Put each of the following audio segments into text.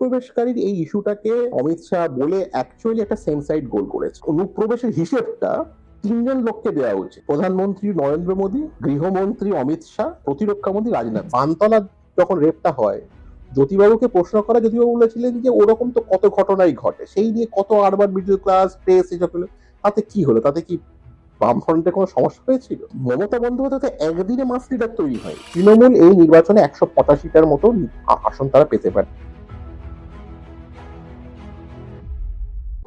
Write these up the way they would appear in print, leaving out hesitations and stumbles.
অনুপ্রবেশকারীর এই ইস্যুটাকে অমিত শাহ বলে অ্যাকচুয়ালি একটা সেম সাইড গোল করেছে। অনুপ্রবেশের হিসেবটা তিনজন লোককে দেওয়া উচিত: প্রধানমন্ত্রী নরেন্দ্র মোদী, গৃহমন্ত্রী অমিত শাহ, প্রতিরক্ষা মন্ত্রী রাজনাথ। বানতলা যখন রেপটা হয়, জ্যোতিবাবুকে প্রশ্ন করা, জ্যোতিবাবু বলেছিলেন যে ওরকম তো কত ঘটনাই ঘটে, সেই নিয়ে কত আরবার মিডল ক্লাস প্রেস এসব হলো, তাতে কি হলো, তাতে কি বামফ্রন্টের কোনো সমস্যা হয়েছিল? মমতা বন্দ্যোপাধ্যায় একদিনে মাস লিডার তৈরি হয়। তৃণমূল এই নির্বাচনে 185টার মতো আসন তারা পেতে পারে।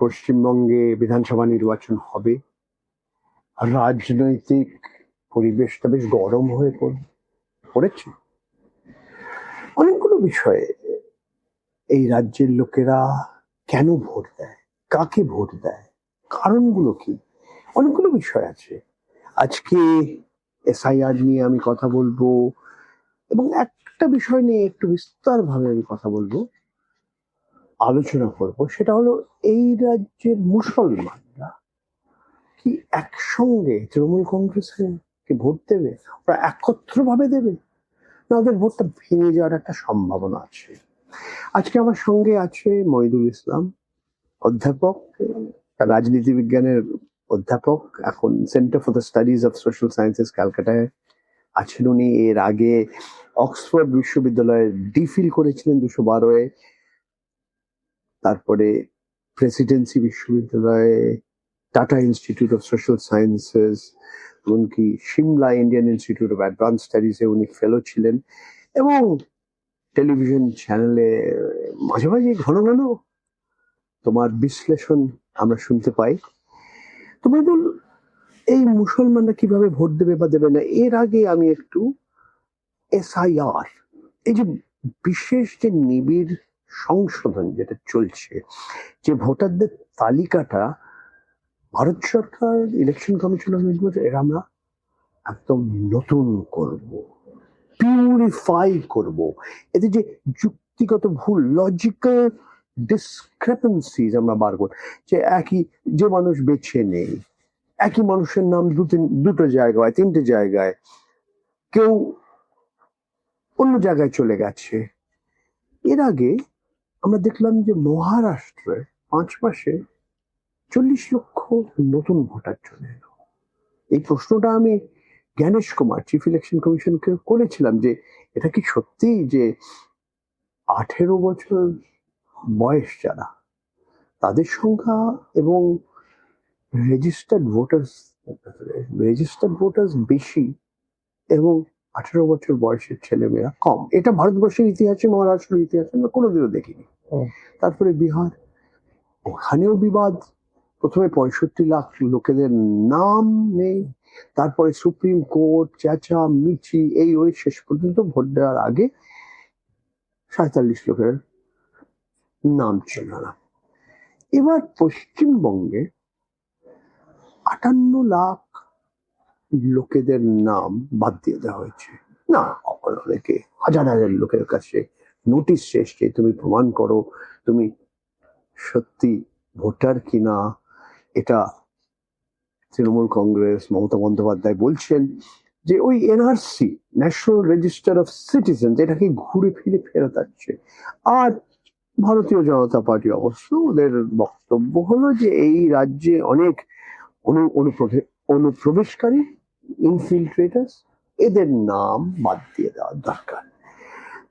পশ্চিমবঙ্গে বিধানসভা নির্বাচন হবে, রাজনৈতিক পরিবেশটা বেশ গরম হয়ে পড়েছে। অনেকগুলো বিষয়ে এই রাজ্যের লোকেরা কেন ভোট দেয়, কাকে ভোট দেয়, কারণগুলো কি, অনেকগুলো বিষয় আছে। আজকে এসআইআর নিয়ে আমি কথা বলবো, এবং একটা বিষয় নিয়ে একটু বিস্তারভাবে আমি কথা বলবো, আলোচনা করব। সেটা হলো, এই রাজ্যের মুসলমানরা কি একসঙ্গে তৃণমূল কংগ্রেসকে ভোট দেবে? ওরা একত্রভাবে দেবে, না ওদের ভোটটা ভেঙে যাওয়ার একটা সম্ভাবনা আছে? আজকে আমার সঙ্গে আছে মহিদুল ইসলাম, অধ্যাপক, রাজনীতি বিজ্ঞানের অধ্যাপক, এখন centre for the studies of social sciences ক্যালকাটায় আছেন উনি। এর আগে অক্সফোর্ড বিশ্ববিদ্যালয়ে ডিফিল করেছিলেন 212-এ, তারপরে প্রেসিডেন্সি বিশ্ববিদ্যালয়ে, Tata institute of social sciences, এমনকি Simla Indian institute of advance স্টাডিজে উনি ফেলো ছিলেন, এবং টেলিভিশন চ্যানেলে মাঝে মাঝে ঘন ঘন তোমার বিশ্লেষণ আমরা শুনতে পাই। তোমার এই মুসলমানরা কিভাবে ভোট দেবে বা দেবে না, এর আগে আমি একটু এসআইআর, এই যে বিশেষ যে নিবিড় সংশোধন যেটা চলছে, যে ভোটারদের তালিকাটা ভারত সরকার, ইলেকশন কমিশন অফ ইন্ডিয়া, এরা আমরা একদম নতুন করব, পিউরিফাই করব। এতে যে যুক্তিগত ভুল, লজিক্যাল ডিসক্রেপেন্সিজ আমরা বার করব, যে একই যে মানুষ বেছে নেই, একই মানুষের নাম দুটো জায়গায়, তিনটে জায়গায়, কেউ অন্য জায়গায় চলে গেছে। এর আগে আমরা দেখলাম যে মহারাষ্ট্রে 5 মাসে 40 লক্ষ নতুন ভোটার চলে এলো। এই প্রশ্নটা আমি জ্ঞানেশ কুমার, চিফ ইলেকশন কমিশনকে করেছিলাম, যে এটা কি সত্যি যে 18 বছর বয়স যারা, তাদের সংখ্যা এবং রেজিস্টার্ড ভোটার্স বেশি, এবং 18 বছর বয়সের ছেলেমেয়েরা কম? এটা ভারতবর্ষের ইতিহাসে, মহারাষ্ট্রের ইতিহাসে আমরা কোনোদিনও দেখিনি। তারপরে বিহার, ওখানেও বিবাদ। প্রথমে 65 লাখ লোকেদের নাম নেই, তারপরে সুপ্রিম কোর্ট চেঁচামেচি, এই ওই, শেষ পর্যন্ত ভোট দেওয়ার আগে 47 লোকের নাম ছিল না। এবার পশ্চিমবঙ্গে 58 লাখ লোকেদের নাম বাদ দিয়ে দেওয়া হয়েছে। না, অনেকে হাজার হাজার লোকের কাছে নোটিশ এসছে, তুমি প্রমাণ করো তুমি সত্যি ভোটার কিনা। এটা তৃণমূল কংগ্রেস, মমতা বন্দ্যোপাধ্যায় বলছেন যে ওই NRC, national register of citizen, এটাকে ঘুরে ফিরে ফেরত আসছে। আর ভারতীয় জনতা পার্টি অবশ্য ওদের বক্তব্য হলো যে এই রাজ্যে অনেক অনুপ্রবেশকারী, ইনফিল্ট্রেটার্স, এদের নাম বাদ দিয়ে দেওয়া দরকার।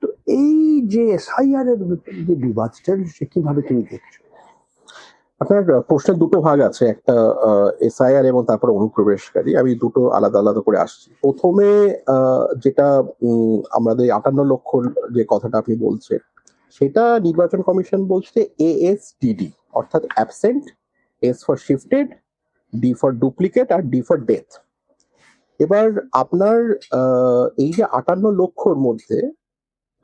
তো এই যে এসআইআর এর যে বিবাদটা, সে কিভাবে তুমি দেখছো? আপনার প্রশ্নের দুটো ভাগ আছে, একটা এসআইআর এবং তারপরে অনুপ্রবেশকারী। আমি দুটো আলাদা আলাদা করে আসছি। প্রথমে যেটা আমাদের 58 লক্ষ যে কথাটা আপনি বলছেন, সেটা নির্বাচন কমিশন বলছে ASDD, অর্থাৎ absent, S for shifted, D for duplicate, আর D ফর ডেথ। এবার আপনার এই যে 58 লক্ষর মধ্যে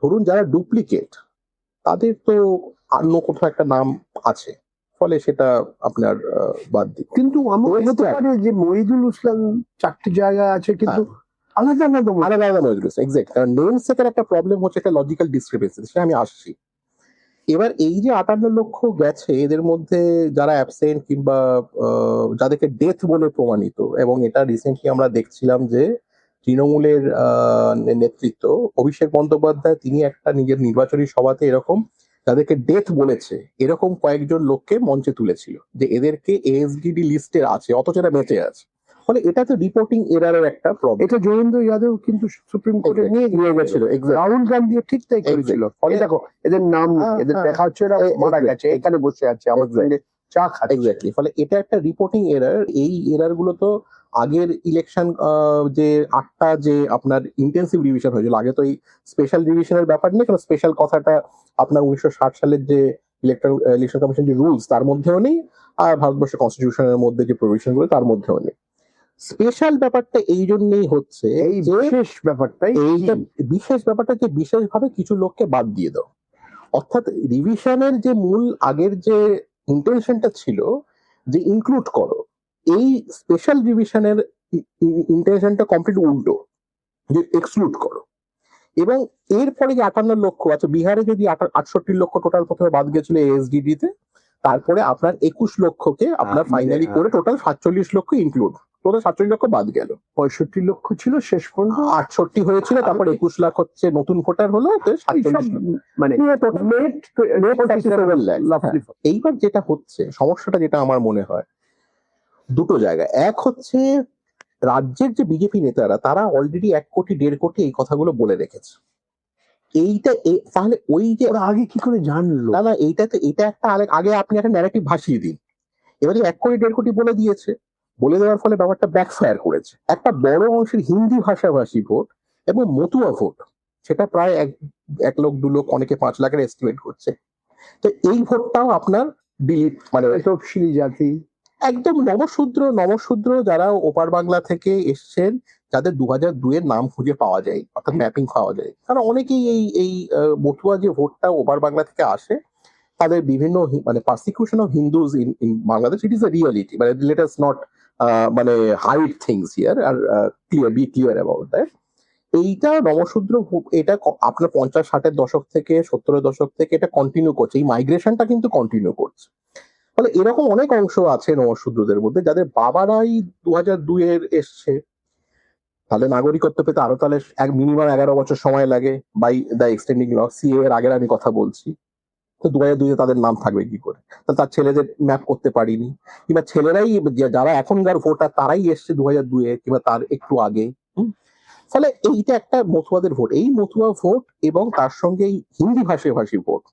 ধরুন যারা ডুপ্লিকেট, তাদের তো অন্য কোথাও একটা নাম আছে, ফলে সেটা আপনার বাদ দিই। কিন্তু আমার হতে পারে যে মহিদুল ইসলাম 4টি জায়গায় আছে, কিন্তু আলাদা আলাদা মহিদুল ইসলাম, এক্সাক্ট। কারণ নেম সেটের একটা প্রবলেম হচ্ছে, একটা লজিক্যাল ডিসক্রিপেন্সি, সেটা আমি আসছি। এবার এই যে 58 লক্ষ গেছে, এদের মধ্যে যারা অ্যাবসেন্ট কিংবা যাদেরকে ডেথ বলে প্রমাণিত, এবং এটা রিসেন্টলি আমরা দেখছিলাম যে তৃণমূলের নেতৃত্ব অভিষেক বন্দ্যোপাধ্যায়, তিনি একটা নিজের নির্বাচনী সভাতে এরকম যাদেরকে ডেথ বলেছে এরকম কয়েকজন লোককে মঞ্চে তুলেছিল যে এদেরকে এএসডিডি লিস্টে আছে, অথচ এরা বেঁচে আছে। ফলে এটা তো রিপোর্টিং এরারের একটা প্রবলেম। এটা যোগেন্দ্র যাদব কিন্তু সুপ্রিম কোর্টে নিয়ে গেছিল, রাহুল গান্ধী ঠিক তাই করেছিল। ফলে দেখো এদের নাম এদের দেখা হচ্ছে এরা মারা গেছে, এখানে বসে আছে আমার সঙ্গে চা খাচ্ছে। এক্স্যাক্টলি, ফলে এটা একটা রিপোর্টিং এরার। এই এরার গুলো তো আগের ইলেকশন যে 8টা যে আপনার ইন্টেন্সিভ রিভিশন হয়েছিল, আগে তো এই স্পেশাল রিভিশনের ব্যাপার নেই, কারণ স্পেশাল কথাটা আপনার 1960 সালের যে ইলেকশন কমিশন যে রুলস তার মধ্যেও নেই, আর ভারতবর্ষের কনস্টিটিউশনের মধ্যে যে প্রভিশন গুলো তার মধ্যেও নেই। স্পেশাল ব্যাপারটা এই জন্যই হচ্ছে, এই বিশেষ ব্যাপারটাই, এইটা বিশেষ ব্যাপারটা যে বিশেষভাবে কিছু লোককে বাদ দিয়ে দাও। অর্থাৎ রিভিশনের যে মূল আগের যে ইন্টেনশনটা ছিল যে ইনক্লুড করো, এই স্পেশাল রিভিশনের ইন্টেনশনটা কমপ্লিট উল্টো, যে এক্সক্লুড করো। এবং এরপরে যে 58 লক্ষ আছে, বিহারে যদি 68 লক্ষ টোটাল প্রথমে বাদ গেছিল এএসডিডি তে, তারপরে আপনার 21 লক্ষকে আপনার ফাইনালি করে টোটাল 47 লক্ষ ইনক্লুড, টোটাল 47 লক্ষ বাদ গেল। 65 লক্ষ ছিল শেষ পর্যন্ত, 68 হয়েছিল, তারপর 21 লাখ হচ্ছে নতুন ভোটার হলো, মানে এইবার যেটা হচ্ছে সমস্যাটা, যেটা আমার মনে হয় দুটো জায়গায়। এক হচ্ছে রাজ্যের যে বিজেপি নেতারা তারা অলরেডি 1 কোটি 1.5 কোটি এই কথাগুলো বলে রেখেছে। এইটা তাহলে ওই যে আগে কি করে জানলো? না, এইটা তো এটা একটা আগে আপনি একটা ন্যারেটিভ ভাসিয়ে দিন। এবারে 1 কোটি 1.5 কোটি বলে দিয়েছে, বলে দেওয়ার ফলে ব্যাপারটা ব্যাকফায়ার করেছে। একটা বড় অংশের হিন্দি ভাষাভাষী ভোট এবং মতুয়া ভোট, সেটা প্রায় 1 লাখ 2 লাখ, অনেকে 5 লাখের এস্টিমেট করছে। তো এই ভোটটাও আপনার ডিলিট, মানে তফসিলি জাতি, একদম নমশূদ্র যারা ওপার বাংলা থেকে এসছেন, যাদের 2002 এর নাম খুঁজে পাওয়া যায়, অর্থাৎ ম্যাপিং পাওয়া যায়। কারণ অনেকেই এই মতুয়া যে ভোটটা ওপার বাংলা থেকে আসে, তাদের বিভিন্ন মানে persecution of Hindus in Bangladesh, it is a reality, মানে লেট আস নট মানে হাইড থিংস হিয়ার, আর বি ক্লিয়ার অ্যাবাউট দ্যাট। এইটা নমশূদ্র, এটা আপনার 50-60-এর দশক থেকে 70-এর দশক থেকে এটা কন্টিনিউ করছে, এই মাইগ্রেশনটা কিন্তু কন্টিনিউ করছে। ফলে এরকম অনেক অংশ আছে নমশূদ্রদের মধ্যে যাদের বাবারাই 2002 এর এসছে, তাহলে নাগরিকত্ব পেতে আরো তাহলে মিনিমাম 11 বছর সময় লাগে by the extending law. CA এর আগের আমি কথা বলছি, তো 2002 তাদের নাম থাকবে কি করে? তার ছেলেদের ম্যাপ করতে পারিনি, কিংবা ছেলেরাই যারা এখনকার ভোটার তারাই এসছে 2002 কিংবা তার একটু আগে। ফলে এইটা একটা মতুয়াদের ভোট, এই মতুয়া ভোট এবং তার সঙ্গে এই হিন্দি ভাষাভাষী ভোট,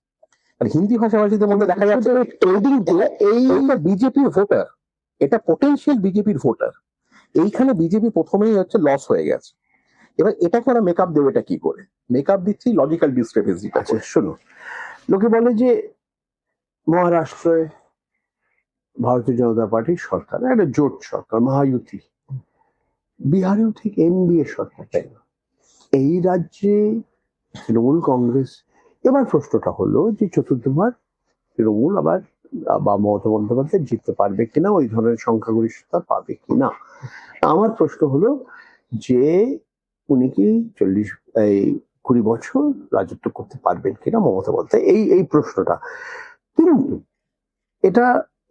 আর হিন্দি ভাষাভাষীদের মধ্যে দেখা যাচ্ছে এইটা বিজেপির ভোটার, এটা পোটেনশিয়াল বিজেপির ভোটার। এইখানে বিজেপি প্রথমেই হচ্ছে লস হয়ে গেছে। এবার এটাকে ওরা মেকআপ দেবে, এটা কি করে মেকআপ দিচ্ছি? Logical discrepancy. আচ্ছা শোনো, লোকে বলে যে মহারাষ্ট্রে ভারতীয় জনতা পার্টির সরকার, একটা জোট সরকার, মহায়ুতি। বিহারেও ঠিক এনডিএ সরকার ছিল, এই রাজ্যে তৃণমূল কংগ্রেস। এবার প্রশ্নটা হলো যে চতুর্থবার তৃণমূল আবার বা মমতা বন্দ্যোপাধ্যায় জিততে পারবে কিনা, ওই ধরনের সংখ্যাগরিষ্ঠতা পাবে কিনা। আমার প্রশ্ন হলো যে উনি কি 20 বছর রাজত্ব করতে পারবেন কিনা মমতা বন্দ্যোপাধ্যায়, এই প্রশ্নটা। কিন্তু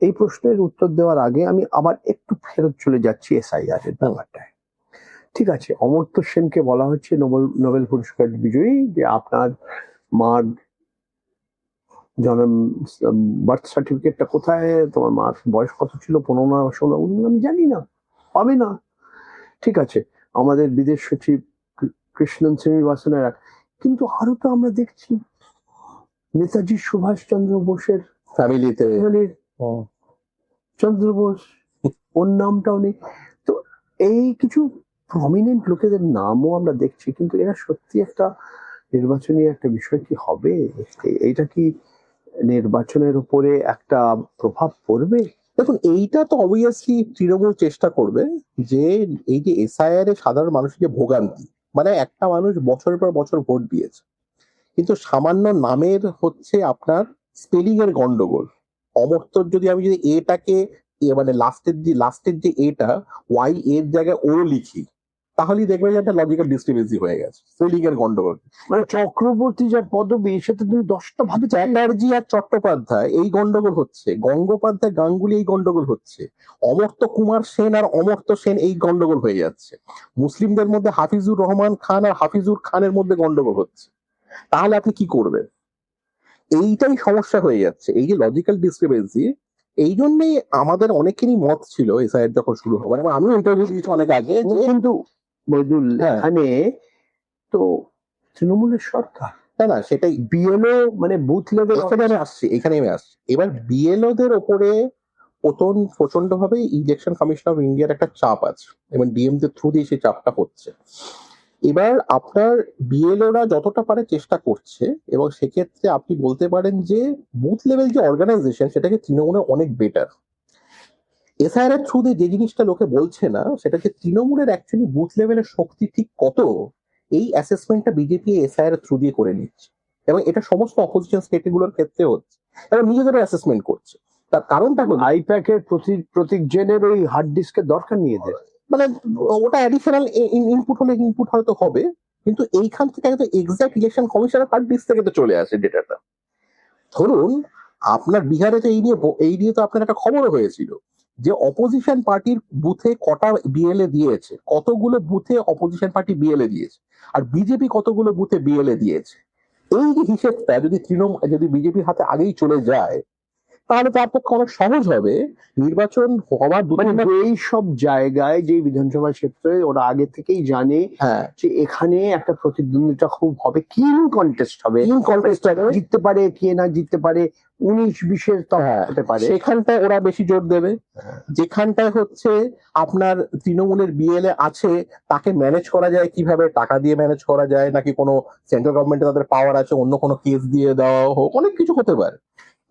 এই প্রশ্নের উত্তর দেওয়ার আগে আমি আবার একটু ফেরত চলে যাচ্ছি এসআইআর এর ব্যাপারটায়। ঠিক আছে, অমর্ত্য সেনকে বলা হচ্ছে নোবেল পুরস্কার বিজয়ী, যে আপনার মার জন্ম বার্থ সার্টিফিকেটটা কোথায়, তোমার মার বয়স কত ছিল, 15 না 16, আমি জানি না, পাবে না। ঠিক আছে, আমাদের বিদেশ সচিব কৃষ্ণন শ্রীনিবাসনের, কিন্তু আরো তো আমরা দেখছি নেতাজি সুভাষচন্দ্র বোসের ফ্যামিলিতে চন্দ্র বোস, ওর নামটাও নেই। তো এই কিছু প্রমিনেন্ট লোকেদের নামও আমরা দেখছি, কিন্তু এরা সত্যি একটা নির্বাচনী একটা বিষয় কি হবে? এইটা কি নির্বাচনের উপরে একটা প্রভাব পড়বে? দেখুন, এইটা তো অবভিয়াসলি তৃণমূল চেষ্টা করবে যে এই যে এসআইআর এ সাধারণ মানুষের যে ভোগান্তি, মানে একটা মানুষ বছরের পর বছর ভোট দিয়েছে, কিন্তু সামান্য নামের হচ্ছে আপনার স্পেলিং এর গন্ডগোল। অমর্ত্যর আমি যদি এটাকে মানে লাস্টের যে এটা ওয়াই এর জায়গায় ও লিখি, তাহলেই দেখবেন যে একটা লজিক্যাল ডিসক্রিপেন্সি হয়ে গেছে, স্পেলিং এর গন্ডগোল। মানে চক্রবর্তী যার পদবী, সেটা তুমি 10টা ভাবে চ্যাটার্জি আর চট্টোপাধ্যায় এই গন্ডগোল হচ্ছে, গঙ্গোপাধ্যায় গাঙ্গুলি এই গন্ডগোল হচ্ছে, অমর্ত্য কুমার সেন আর অমর্ত্য সেন এই গন্ডগোল হয়ে যাচ্ছে, মুসলিমদের মধ্যে হাফিজুর রহমান খান আর হাফিজুর খানের মধ্যে গন্ডগোল হচ্ছে। তাহলে আপনি কি করবেন? এইটাই সমস্যা হয়ে যাচ্ছে, এই যে লজিক্যাল ডিসক্রিপেন্সি। এই জন্যই আমাদের অনেকেরই মত ছিল এসআইআর যখন শুরু হবে, মানে আমিও ইন্টারভিউ দিয়েছি অনেক আগে যে কিন্তু মইদুল, হ্যাঁ। এখানে তো তৃণমূলের সরকার, না না সেটাই বিএলও মানে বুথ লেভেল, এখানে আমি আসছি। এবার বিএলও দের ওপরে প্রচন্ড ভাবে ইলেকশন কমিশন অফ ইন্ডিয়ার একটা চাপ আছে এবং ডিএম দের থ্রু দিয়ে সেই চাপটা হচ্ছে। এবার আপনার বিএলওরা যতটা পারে চেষ্টা করছে, এবং সেক্ষেত্রে আপনি বলতে পারেন যে বুথ লেভেল যে অর্গানাইজেশন সেটাকে তৃণমূলে অনেক বেটার। এসআইআর এর থ্রু দিয়ে যে জিনিসটা লোকে বলছে না, সেটা যে তৃণমূলের অ্যাকচুয়ালি বুথ লেভেলের শক্তি ঠিক কত, এই অ্যাসেসমেন্টটা বিজেপি এসআইআর এর থ্রু দিয়ে করে নিচ্ছে, এবং এটা সমস্ত অপোজিশন স্টেটগুলোর ক্ষেত্রে হচ্ছে, এবং নিজেদেরও অ্যাসেসমেন্ট করছে। তার কারণটা হলো আইপ্যাকের প্রতীক জেনের ওই হার্ড ডিস্কের দরকার নিয়ে এদের, মানে ওটা অ্যাডিশনাল ইনপুট হলে ইনপুট হয়তো হবে, কিন্তু এইখান থেকে একদম এক্সাক্ট ইলেকশন কমিশনের হার্ড ডিস্ক থেকে তো চলে আসে ডেটাটা। ধরুন আপনার বিহারে তো এই নিয়ে তো আপনার একটা খবরও হয়েছিল যে অপোজিশন পার্টির বুথে কটা বিএলএ দিয়েছে, কতগুলো বুথে অপোজিশন পার্টি বিএলএ দিয়েছে, আর বিজেপি কতগুলো বুথে বিএলএ দিয়েছে। এই যে হিসেবটা যদি বিজেপির হাতে আগেই চলে যায়, তাহলে তার পক্ষে অনেক সহজ হবে নির্বাচন হওয়ার মানে এই সব জায়গায় যে বিধানসভা ক্ষেত্রে ওরা আগে থেকেই জানে হ্যাঁ যে এখানে একটা প্রতিদ্বন্দ্বিতা খুব হবে, কিং কন্টেস্ট হবে, জিততে পারে কে না জিততে পারে, 19-20 হতে পারে, সেখানটায় ওরা বেশি জোর দেবে। যেখানটায় হচ্ছে আপনার তৃণমূলের বিএলএ আছে, তাকে ম্যানেজ করা যায় কিভাবে, টাকা দিয়ে ম্যানেজ করা যায় নাকি কোনো সেন্ট্রাল গভর্নমেন্টে তাদের পাওয়ার আছে, অন্য কোনো কেস দিয়ে দেওয়া হোক, অনেক কিছু হতে পারে।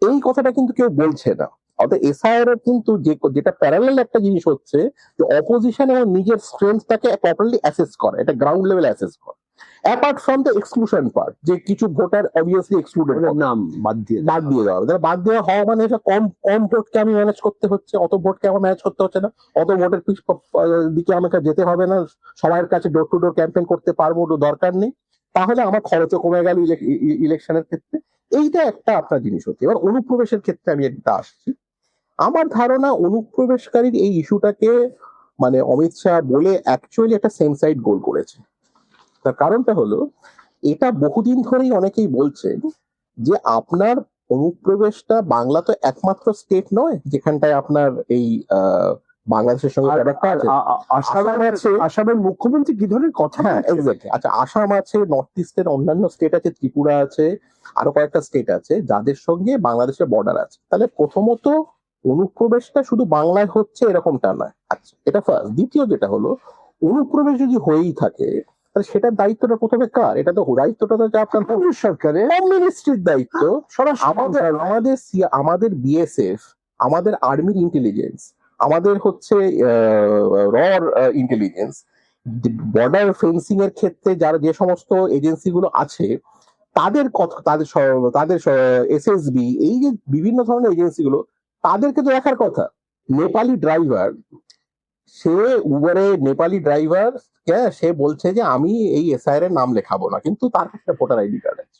এই কথাটা কিন্তু কেউ বলছে না। অর্থাৎ এসআইআর এর কিন্তু যেটা প্যারালাল একটা জিনিস হচ্ছে যে অপোজিশন এবং নিজের স্ট্রেংথটাকে প্রপারলি অ্যাসেস করে, এটা গ্রাউন্ড লেভেল অ্যাসেস করে, apart from the exclusion part, যে কিছু ভোটার অবভিয়াসলি এক্সক্লুডেড, নাম বাদ দিয়ে দেওয়া হবে। বাদ দেওয়া হওয়া মানে কম কম ভোটকে আমি ম্যানেজ করতে হচ্ছে, অত ভোটকে আমার ম্যানেজ করতে হচ্ছে না, অত ভোটের দিকে আমাকে যেতে হবে না, সবার কাছে ডোর টু ডোর ক্যাম্পেইন করতে পারবো, দরকার নেই, তাহলে আমার খরচও কমে গেল ইলেকশনের ক্ষেত্রে। এইটা একটা আপনার জিনিস হচ্ছে। এবার অনুপ্রবেশের ক্ষেত্রে আমি একটা আসছি। আমার ধারণা অনুপ্রবেশকারীর এই ইস্যুটাকে মানে অমিত শাহ বলে অ্যাকচুয়ালি একটা সেম সাইড গোল করেছে। তার কারণটা হলো, এটা বহুদিন ধরেই অনেকেই বলছেন যে আপনার অনুপ্রবেশটা, বাংলা তো একমাত্র স্টেট নয় যেখানটায় আপনার এই বাংলাদেশের সঙ্গে আসামের মুখ্যমন্ত্রী কি ধরনের কথা, হ্যাঁ এক্স্যাক্টলি। আচ্ছা, আসাম আছে, নর্থ ইস্টের অন্যান্য স্টেট আছে, ত্রিপুরা আছে, আরো কয়েকটা স্টেট আছে যাদের সঙ্গে বাংলাদেশের বর্ডার আছে। তাহলে প্রথমত অনুপ্রবেশটা শুধু বাংলায় হচ্ছে এরকমটা নয়। আচ্ছা, এটা ফার্স্ট। দ্বিতীয় যেটা হলো, অনুপ্রবেশ যদি হয়েই থাকে তাহলে সেটার দায়িত্বটা প্রথমে কার? এটা তো দায়িত্বটা তো আপনার সরকারের, হোম মিনিস্ট্রির দায়িত্ব। আমাদের বিএসএফ, আমাদের আর্মির ইন্টেলিজেন্স, আমাদের হচ্ছে র ইন্টেলিজেন্স, বর্ডার ফেন্সিং এর ক্ষেত্রে যারা যে সমস্ত এজেন্সি গুলো আছে তাদের কথা, তাদের এসএসবি, এই যে বিভিন্ন ধরনের এজেন্সি গুলো, তাদেরকে তো দেখার কথা। নেপালি ড্রাইভার, সে উবারে নেপালি ড্রাইভার, সে বলছে যে আমি এই এসআইআর এর নাম লেখাবো না, কিন্তু তার কাছে ভোটার আইডি কার্ড আছে।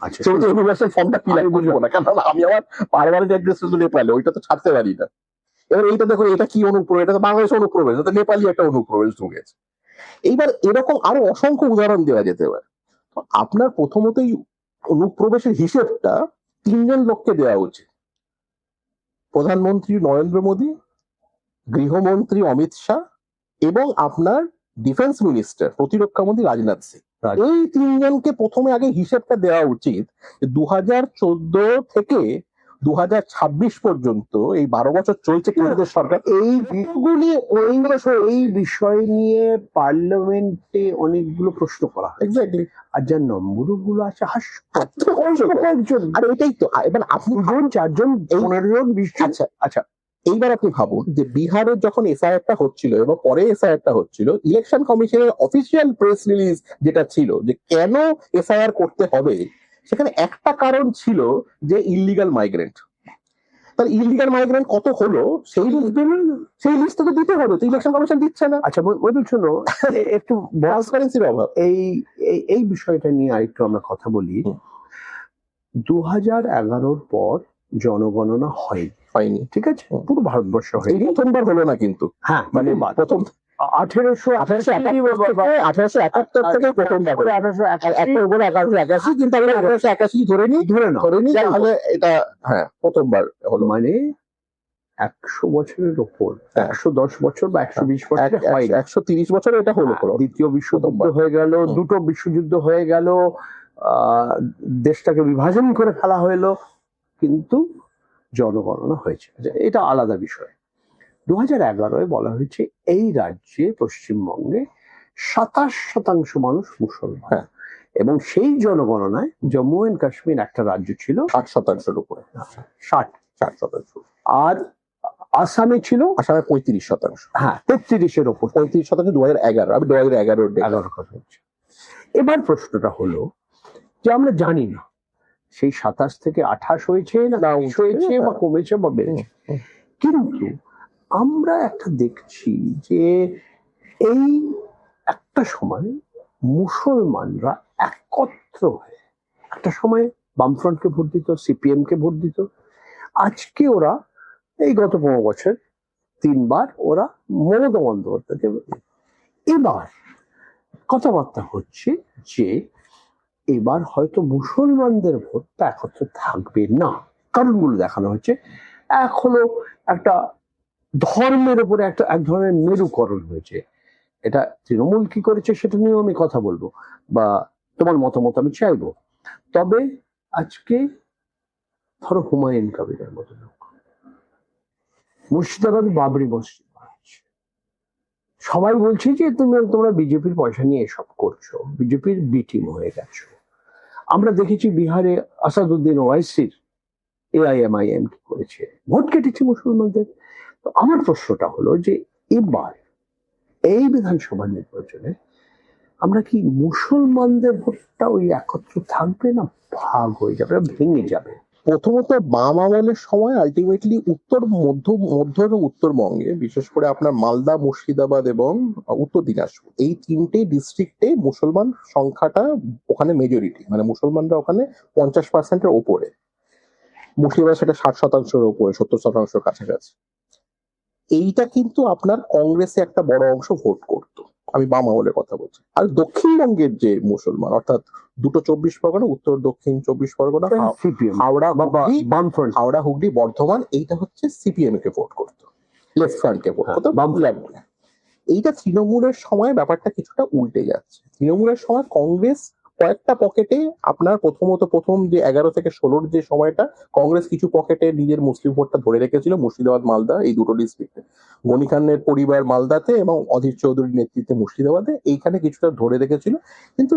আচ্ছা, ইউনিভার্সাল ফর্মটা কি লাগে বুঝবো না, কারণ আমি আমার পারিবারিক অ্যাড্রেস তো নেপালে, ওইটা তো ছাড়তে পারি না। এবার এইটা দেখো, এটা কি অনুপ্রবেশ? এটা তো বাংলাদেশ অনুপ্রবেশ, এটা নেপালি একটা অনুপ্রবেশ ঢুকেছে। এইবার এরকম আরো অসংখ্য উদাহরণ দেওয়া যেতে পারে। আপনার প্রথমতই অনুপ্রবেশের হিসেবটা 3জন লোককে দেওয়া উচিত: প্রধানমন্ত্রী নরেন্দ্র মোদী, গৃহমন্ত্রী অমিত শাহ, এবং আপনার ডিফেন্স মিনিস্টার, প্রতিরক্ষা মন্ত্রী রাজনাথ সিং। এই 3জনকে প্রথমে আগে হিসেবটা দেওয়া উচিত। 2014 থেকে 2026 পর্যন্ত এই 12 বছর চলছে কেন্দ্রের সরকার, এই বিষয় নিয়ে পার্লামেন্টে অনেকগুলো প্রশ্ন করা, এক্স্যাক্টলি, আর যার নম্বরগুলো আছে আর এটাই তো। এবার আপনি 2 জন 4 জন 15 জন 20 জন। আচ্ছা, এইবার আপনি ভাবুন যে বিহারের যখন এসআইআরটা হচ্ছিল এবং পরে এসআইআরটা হচ্ছিল, ইলেকশন কমিশনের অফিসিয়াল প্রেস রিলিজ যেটা ছিল যে কেন এসআইআর করতে হবে, সেখানে একটা কারণ ছিল যে ইললিগাল মাইগ্রেন্ট। তাহলে ইললিগাল মাইগ্রেন্ট কত হলো সেই লিস্ট তো দিতে হবে, তো ইলেকশন কমিশন দিচ্ছে না। আচ্ছা বলুন, শোনো, একটু ট্রান্সপারেন্সির অভাব। এই বিষয়টা নিয়ে আরেকটু আমরা কথা বলি। 2011 পর জনগণনা হয়নি, ঠিক আছে, পুরো ভারতবর্ষ হয়নি, প্রথমবার হলো না কিন্তু। হ্যাঁ, মানে প্রথম 1871 থেকে প্রথম 1881 কিন্তু আমরা 1881 ধরে নি তাহলে এটা হ্যাঁ প্রথমবার হলো। মানে 100 বছরের ওপর, 110 বছর বা 120 বছর, 130 বছর এটা হলো। দ্বিতীয় বিশ্বযুদ্ধ হয়ে গেল, দুটো বিশ্বযুদ্ধ হয়ে গেল, দেশটাকে বিভাজন করে ফেলা হলো, কিন্তু জনগণনা হয়েছে, এটা আলাদা বিষয়। 2011 বলা হয়েছে এই রাজ্যে পশ্চিমবঙ্গে 27% মানুষ মুসলমান, এবং সেই জনগণনায় জম্মু এন্ড কাশ্মীর একটা রাজ্য ছিল 60%-এর উপরে, 60%। আর আসামে ছিল 35%। হ্যাঁ, 33-এর ওপর, 35% 2011। আমি 2011 কথা হচ্ছে। এবার প্রশ্নটা হলো যে আমরা জানি না সেই 27 থেকে 28 হয়েছে না হয়েছে বা কমেছে বা বেড়েছে, কিন্তু আমরা একটা দেখছি যে এই একটা সময় মুসলমানরা একত্র হয়ে একটা সময় বামফ্রন্টকে ভোট দিত, সিপিএম কে ভোট দিত, আজকে ওরা এই গত 15 বছর 3 বার ওরা মমতা বন্দ্যোপাধ্যায়কে। এবার কথাবার্তা হচ্ছে যে এবার হয়তো মুসলমানদের ভোটটা একত্র থাকবে না, কারণগুলো দেখানো হচ্ছে। এক হলো একটা ধর্মের উপরে এক ধরনের মেরুকরণ হয়েছে। এটা তৃণমূল কি করেছে সেটা নিয়েও আমি কথা বলবো, বা তোমার মতামত আমি চাইবো। তবে আজকে ধরো হুমায়ুন কবিরের মতো লোক মুর্শিদাবাদ বাবরি মসজিদ বানাচ্ছে, সবাই বলছে যে তোমরা বিজেপির পয়সা নিয়ে এসব করছো, বিজেপির বি টিম হয়ে গেছো। আমরা দেখেছি বিহারে আসাদুদ্দিন ওয়াইসির এআইএমআইএম কি করেছে, ভোট কেটেছে মুসলমানদের। তো আমার প্রশ্নটা হলো যে এবার এই বিধানসভা নির্বাচনে আমরা কি মুসলমানদের ভোটটা ওই একত্র থাকবে না ভাগ হয়ে যাবে, ভেঙে যাবে? প্রথমত বাম আমলের সময় আলটিমেটলি মধ্য এবং উত্তরবঙ্গে, বিশেষ করে আপনার মালদা, মুর্শিদাবাদ এবং উত্তর দিনাজপুর, এই 3টে ডিস্ট্রিক্টে মুসলমান সংখ্যাটা ওখানে মেজরিটি, মানে মুসলমানরা ওখানে 50%-এর ওপরে। মুর্শিদাবাদ সেটা 60%-এর ওপরে, 70% কাছাকাছি। এইটা কিন্তু আপনার কংগ্রেসে একটা বড় অংশ ভোট করতো, আমি বাম আমলের কথা বলছি। আর দক্ষিণবঙ্গের যে মুসলমান, অর্থাৎ দুটো 24 পরগনা, উত্তর দক্ষিণ 24 পরগনা, হাওড়া, হুগলি, বর্ধমান, এইটা হচ্ছে সিপিএম কে ভোট করতো, লেফট ফ্রন্টকে ভোট করতো। এইটা তৃণমূলের সময় ব্যাপারটা কিছুটা উল্টে যাচ্ছে। তৃণমূলের সময় কংগ্রেস কয়েকটা পকেটে আপনার প্রথম যে 11 থেকে 16-র যে সময়টা, কংগ্রেস কিছু পকেটে নিজের মুসলিম ভোটটা ধরে রেখেছিল, মুর্শিদাবাদ, মালদা, এই দুটো ডিস্ট্রিক্টে। গনি খানের পরিবার মালদাতে এবং অধীর চৌধুরীর নেতৃত্বে মুর্শিদাবাদে, এইখানে কিছুটা ধরে রেখেছিল। কিন্তু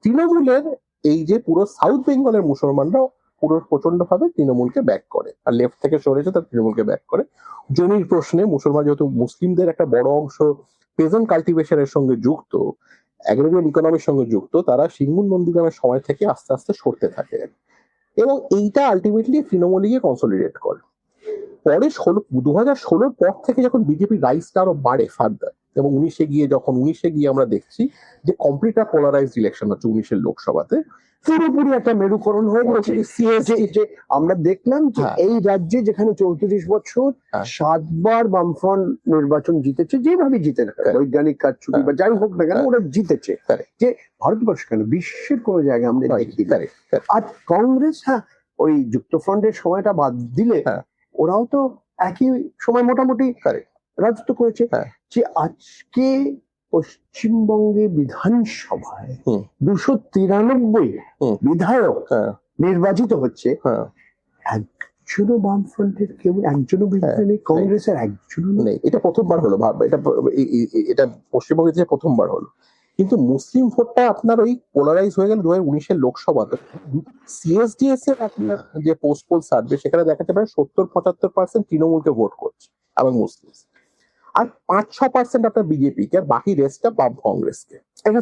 তৃণমূলের এই যে পুরো সাউথ বেঙ্গলের মুসলমানরা পুরো প্রচন্ড ভাবে তৃণমূলকে ব্যাক করে, আর লেফট থেকে সরেছে তার তৃণমূলকে ব্যাক করে। জমির প্রশ্নে মুসলমান, যেহেতু মুসলিমদের একটা বড় অংশ পেজেন্ট কাল্টিভেশনের সঙ্গে যুক্ত, অ্যাগ্রেরিয়ান ইকোনমির সঙ্গে যুক্ত, তারা সিঙ্গুর নন্দীগ্রামের সময় থেকে আস্তে আস্তে সরতে থাকে, এবং এইটা আলটিমেটলি তৃণমূল গিয়ে কনসলিডেট করে। পরে 2016-র পর থেকে যখন বিজেপি রাইজটা আরো বাড়ে ফার্দার, এবং 19-এ গিয়ে আমরা দেখছি যে কমপ্লিট পোলারাইজড ইলেকশন হচ্ছে 19-এর লোকসভাতে, পুরোপুরি একটা মেরুকরণ হয়ে গেছে। যে আমরা দেখলাম যে এই রাজ্যে যেখানে 34 বছর 7 বার বামফ্রন্ট নির্বাচন জিতেছে, যেভাবে জিতে না বৈজ্ঞানিক কারচুপি বা যাই হোক না কেন, ওরা জিতেছে। যে ভারতবর্ষ কেন, বিশ্বের কোনো জায়গায় আমরা দেখি। আর কংগ্রেস ওই যুক্তফ্রন্টের সময়টা বাদ দিলে ওরাও তো একই সময় মোটামুটি রাজত্ব করেছে। যে আজকে পশ্চিমবঙ্গে বিধানসভায় 293 বিধায়ক নির্বাচিত হচ্ছে, একজনও বামফ্রন্টের কেউ, একজনও বিজেপি নেই, কংগ্রেসের একজনও নেই। এটা প্রথমবার হলো, এটা পশ্চিমবঙ্গে যে প্রথমবার হলো। কিন্তু মুসলিম ভোটটা আপনার ওই পোলারাইজ হয়ে গেল 2019-এর লোকসভাতে। সিএসডিএস এর আপনার যে পোস্ট পোল সার্ভে, সেখানে দেখাতে পারে 70-75% তৃণমূলকে ভোট করছে এবং মুসলিম, আর 5-6% আপনার বিজেপি কে, আর বাকি রেস্টটা বাম কংগ্রেসকে। এটা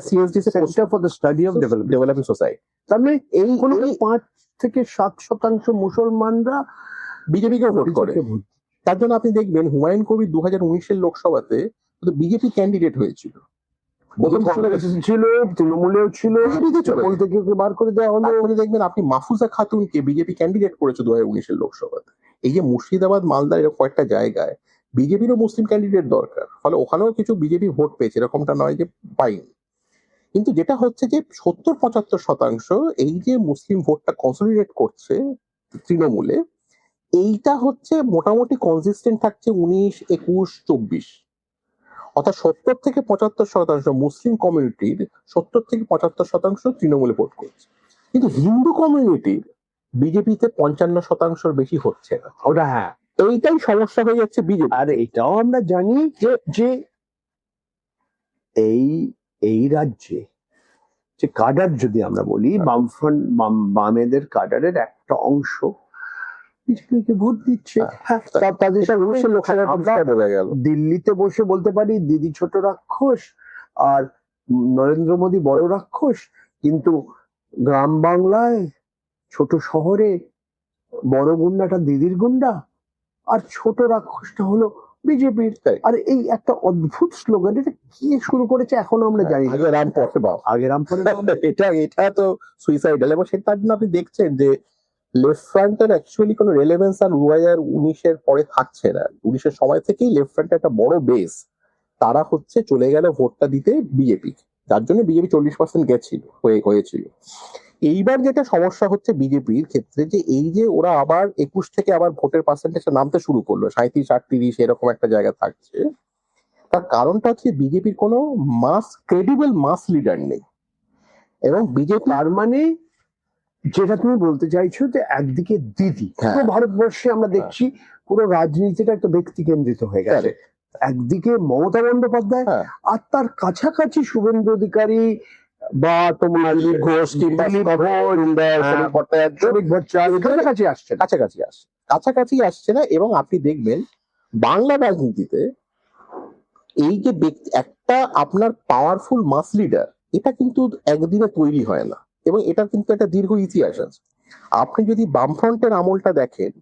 CSD centre for the study of developing society. তার মানে এই 5-7% মুসলমানরা বিজেপিকে ভোট করে। তার জন্য আপনি দেখবেন হুমায়ুন কবির 2019-এর লোকসভাতে বিজেপি ক্যান্ডিডেট হয়েছিল, ছিল, তৃণমূলেও ছিল, বার করে দেওয়া হলো। দেখবেন আপনি মাহফুজা খাতুনকে বিজেপি ক্যান্ডিডেট করেছে 2019-এর লোকসভাতে। এই যে মুর্শিদাবাদ, মালদা, এরকম কয়েকটা জায়গায় বিজেপিরও মুসলিম ক্যান্ডিডেট দরকার, ফলে ওখানেও কিছু বিজেপি ভোট পেয়েছে, এরকমটা নয় যে পাইনি। কিন্তু যেটা হচ্ছে যে 70-75% এই যে মুসলিম ভোটটা কনসলিডেট করছে তৃণমূলে, এইটা হচ্ছে মোটামুটি কনসিস্টেন্ট থাকছে 19, 21, 24, অর্থাৎ 70-75% মুসলিম কমিউনিটির 70-75% তৃণমূলে ভোট করছে। কিন্তু হিন্দু কমিউনিটির বিজেপিতে 55% বেশি হচ্ছে না। ওটা হ্যাঁ, এইটাই সমস্যা হয়ে যাচ্ছে বিজেপি। আর এটাও আমরা জানি যে যে এই এই রাজ্যে যে কাডার যদি আমরা বলি, বামফ্রন্ট বামেদের কাডারের একটা অংশ বিজেপিকে ভোট দিচ্ছে। হ্যাঁ, তাদের সঙ্গে আমরা দিল্লিতে বসে বলতে পারি দিদি ছোট রাক্ষস আর নরেন্দ্র মোদী বড় রাক্ষস, কিন্তু গ্রাম বাংলায় ছোট শহরে বড় গুন্ডাটা দিদির গুন্ডা আর ছোট রাক্ষসটা হলো বিজেপির। আর এই একটা অদ্ভুত স্লোগান, এটা কি শুরু করেছে এখনো আমরা জানি না। আগে রাম এটা তো সুইসাইডাল, এবং তার জন্য আপনি দেখছেন যে লেফট ফ্রন্টের অ্যাকচুয়ালি কোনো রেলেভেন্স আর 2019-এর পরে থাকছে না। 19-এর সময় থেকেই লেফট ফ্রন্টের একটা বড় বেস, তারা হচ্ছে চলে গেল ভোটটা দিতে বিজেপি, যার জন্য বিজেপি 40% গেছিল হয়েছিল। এইবার যেটা সমস্যা হচ্ছে বিজেপির ক্ষেত্রে, যে এই যে ওরা আবার 21 থেকে আবার ভোটের পার্সেন্টেজটা নামতে শুরু করলো, 37-38 এরকম একটা জায়গা থাকছে। তার কারণটা হচ্ছে বিজেপির কোনো ক্রেডিবল মাস লিডার নেই, এবং বিজেপি তার মানে যেটা তুমি বলতে চাইছো যে একদিকে দিদি, পুরো ভারতবর্ষে আমরা দেখছি পুরো রাজনীতিটা একটা ব্যক্তি কেন্দ্রিত হয়ে গেছে। একদিকে মমতা বন্দ্যোপাধ্যায়, আর তার কাছাকাছি শুভেন্দু অধিকারী বা তোমার ঘোষ কাছাকাছি আসছে না। এবং আপনি দেখবেন বাংলা রাজনীতিতে এই যে একটা আপনার পাওয়ারফুল মাস লিডার, এটা কিন্তু একদিনে তৈরি হয় না, এবং এটার কিন্তু একটা দীর্ঘ ইতিহাস আছে। আপনি যদি বামফ্রন্টের আমলটা দেখেন,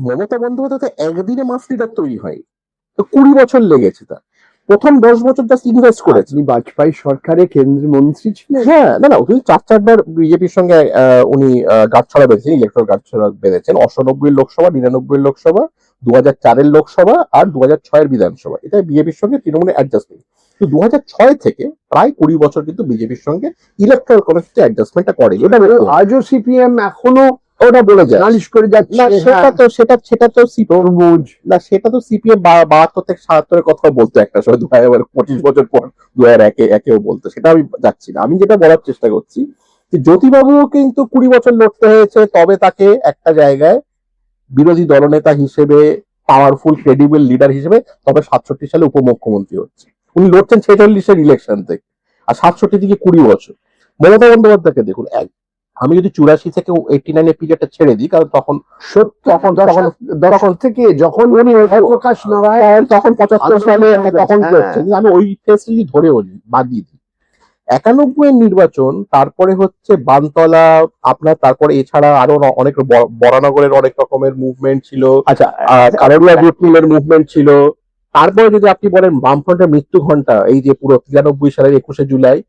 মমতা বন্দ্যোপাধ্যায় একদিনে মাস লিডার তৈরি হয়, তো 20 বছর লেগেছে তার। প্রথম 10 বছর জাস্ট ইনভেস্ট করেছে। বাজপেয়ী সরকারে কেন্দ্রীয় মন্ত্রী ছিলেন। হ্যাঁ, না উনি 4-4বার বিজেপির সঙ্গে উনি গাঁটছড়া বেঁধেছেন, ইলেকট্রাল গাঁটছড়া বেঁধেছেন। 98 লোকসভা, 99 লোকসভা, 2004 লোকসভা আর 2006 বিধানসভা, এটা বিজেপির সঙ্গে তৃণমূলের অ্যাডজাস্টমেন্ট। তো 2006 থেকে প্রায় 20 বছর কিন্তু বিজেপির সঙ্গে ইলেকট্রাল কোনো কিছু অ্যাডজাস্টমেন্টটা করে। আজও সিপিএম এখনো ওটা বলে যায় নালিশ করে যাচ্ছে। সেটা তো সিপিএম 72 থেকে 77-এর কথা বলতো একটা সময়, 25 বছর পর 2001-এও বলতো। সেটা আমি যাচ্ছি না। আমি যেটা বলার চেষ্টা করছি যে জ্যোতিবাবুও কিন্তু 20 বছর লড়তে হয়েছে, তবে তাকে একটা জায়গায় বিরোধী দলনেতা হিসেবে, পাওয়ারফুল ক্রেডিবল লিডার হিসেবে, তবে 67 সালে উপমুখ্যমন্ত্রী হচ্ছে। উনি লড়ছেন 46-এর ইলেকশন থেকে, আর 67 থেকে 20 বছর। মমতা বন্দ্যোপাধ্যায়কে দেখুন, আমি যদি 84 থেকে 89-এর পিরিয়ডটা ছেড়ে দিই, কারণ তখন থেকে যখন উনি প্রকাশ নারায়ণ তখন 75 সালে তখন আমি ওই ফেসটা যদি ধরেও বাদ দিয়ে দিই, 91-এর নির্বাচন, তারপরে হচ্ছে বানতলা আপনার, তারপরে এছাড়া আরো অনেক বরানগরের অনেক রকমের মুভমেন্ট ছিল, আচ্ছা কারোরিয়া বিপ্লবের মুভমেন্ট ছিল। তারপরে যদি আপনি বলেন বামফ্রন্টের মৃত্যু ঘন্টা, এই যে পুরো 93 সালের 21শে জুলাই,